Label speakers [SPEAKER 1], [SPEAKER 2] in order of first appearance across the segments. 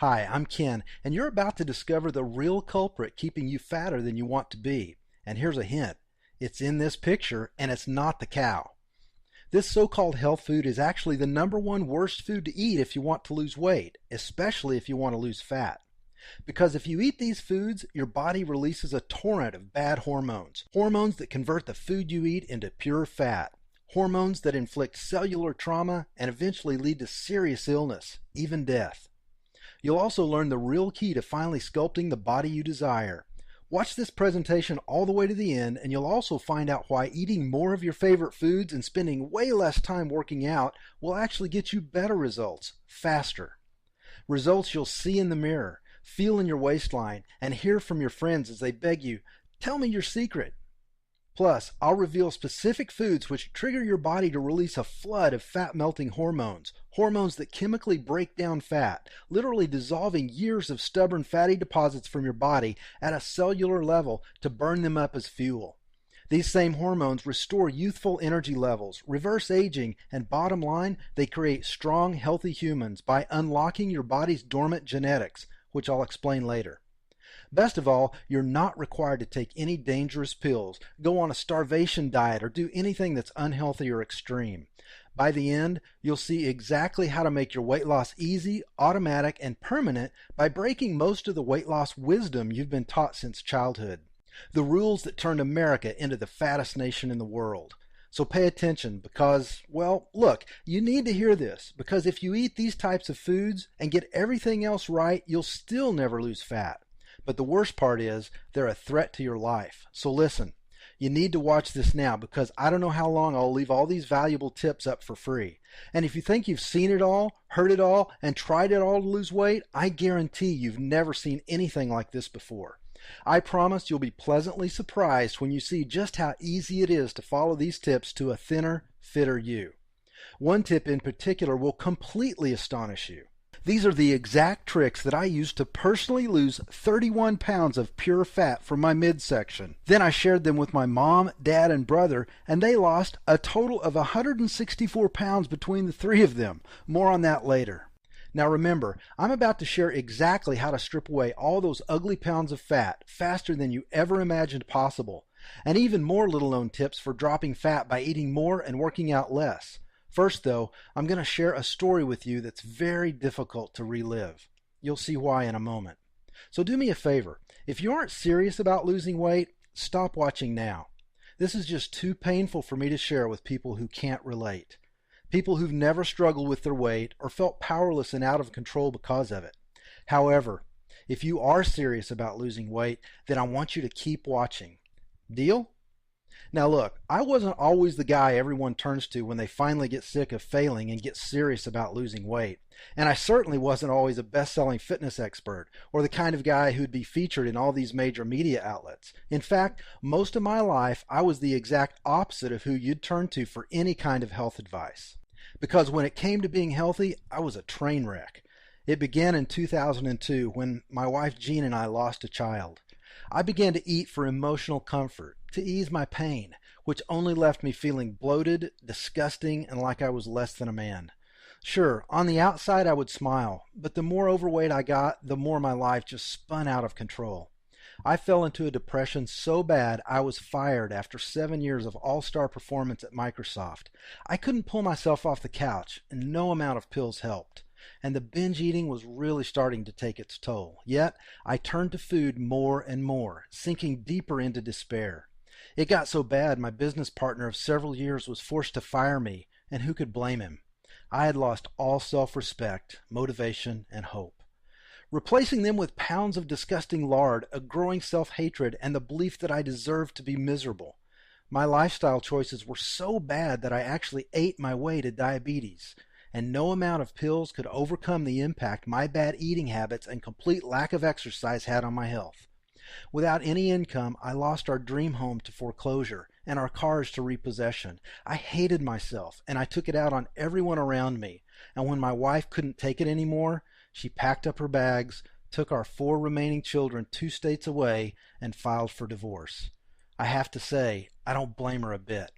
[SPEAKER 1] Hi, I'm Ken, and you're about to discover the real culprit keeping you fatter than you want to be. And here's a hint. It's in this picture, and it's not the cow. This so-called health food is actually the number one worst food to eat if you want to lose weight, especially if you want to lose fat. Because if you eat these foods, your body releases a torrent of bad hormones. Hormones that convert the food you eat into pure fat. Hormones that inflict cellular trauma and eventually lead to serious illness, even death. You'll also learn the real key to finally sculpting the body you desire. Watch this presentation all the way to the end, and you'll also find out why eating more of your favorite foods and spending way less time working out will actually get you better results, faster. Results you'll see in the mirror, feel in your waistline, and hear from your friends as they beg you, "Tell me your secret." Plus, I'll reveal specific foods which trigger your body to release a flood of fat-melting hormones, hormones that chemically break down fat, literally dissolving years of stubborn fatty deposits from your body at a cellular level to burn them up as fuel. These same hormones restore youthful energy levels, reverse aging, and bottom line, they create strong, healthy humans by unlocking your body's dormant genetics, which I'll explain later. Best of all, you're not required to take any dangerous pills, go on a starvation diet, or do anything that's unhealthy or extreme. By the end, you'll see exactly how to make your weight loss easy, automatic, and permanent by breaking most of the weight loss wisdom you've been taught since childhood. The rules that turned America into the fattest nation in the world. So pay attention because, well, look, you need to hear this because if you eat these types of foods and get everything else right, you'll still never lose fat. But the worst part is, they're a threat to your life. So listen, you need to watch this now because I don't know how long I'll leave all these valuable tips up for free. And if you think you've seen it all, heard it all, and tried it all to lose weight, I guarantee you've never seen anything like this before. I promise you'll be pleasantly surprised when you see just how easy it is to follow these tips to a thinner, fitter you. One tip in particular will completely astonish you. These are the exact tricks that I used to personally lose 31 pounds of pure fat from my midsection. Then I shared them with my mom, dad, and brother, and they lost a total of 164 pounds between the three of them. More on that later. Now remember, I'm about to share exactly how to strip away all those ugly pounds of fat faster than you ever imagined possible, and even more little-known tips for dropping fat by eating more and working out less. First, though, I'm going to share a story with you that's very difficult to relive. You'll see why in a moment. So do me a favor. If you aren't serious about losing weight, stop watching now. This is just too painful for me to share with people who can't relate. People who've never struggled with their weight or felt powerless and out of control because of it. However, if you are serious about losing weight, then I want you to keep watching. Deal? Now look, I wasn't always the guy everyone turns to when they finally get sick of failing and get serious about losing weight. And I certainly wasn't always a best-selling fitness expert or the kind of guy who'd be featured in all these major media outlets. In fact, most of my life I was the exact opposite of who you'd turn to for any kind of health advice. Because when it came to being healthy, I was a train wreck. It began in 2002 when my wife Jean and I lost a child. I began to eat for emotional comfort, to ease my pain, which only left me feeling bloated, disgusting, and like I was less than a man. Sure, on the outside I would smile, but the more overweight I got, the more my life just spun out of control. I fell into a depression so bad I was fired after 7 years of all-star performance at Microsoft. I couldn't pull myself off the couch, and no amount of pills helped. And the binge eating was really starting to take its toll. Yet, I turned to food more and more, sinking deeper into despair. It got so bad my business partner of several years was forced to fire me, and who could blame him? I had lost all self-respect, motivation, and hope. Replacing them with pounds of disgusting lard, a growing self-hatred, and the belief that I deserved to be miserable. My lifestyle choices were so bad that I actually ate my way to diabetes. And no amount of pills could overcome the impact my bad eating habits and complete lack of exercise had on my health. Without any income, I lost our dream home to foreclosure and our cars to repossession. I hated myself, and I took it out on everyone around me. And when my wife couldn't take it anymore, she packed up her bags, took our 4 remaining children 2 states away, and filed for divorce. I have to say, I don't blame her a bit.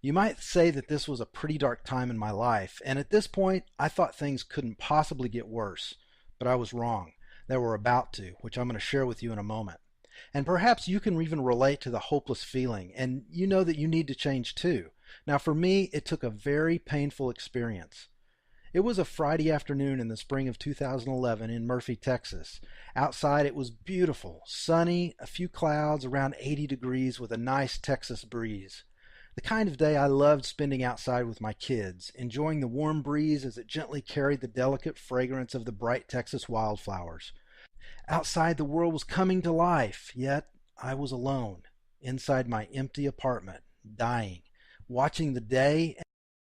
[SPEAKER 1] You might say that this was a pretty dark time in my life, and at this point, I thought things couldn't possibly get worse. but I was wrong. They were about to, which I'm going to share with you in a moment. And perhaps you can even relate to the hopeless feeling, and you know that you need to change too. Now, for me, it took a very painful experience. It was a Friday afternoon in the spring of 2011 in Murphy, Texas. Outside it was beautiful, sunny, a few clouds, around 80 degrees with a nice Texas breeze. The kind of day I loved spending outside with my kids, enjoying the warm breeze as it gently carried the delicate fragrance of the bright Texas wildflowers. Outside the world was coming to life, yet I was alone, inside my empty apartment, dying, watching the day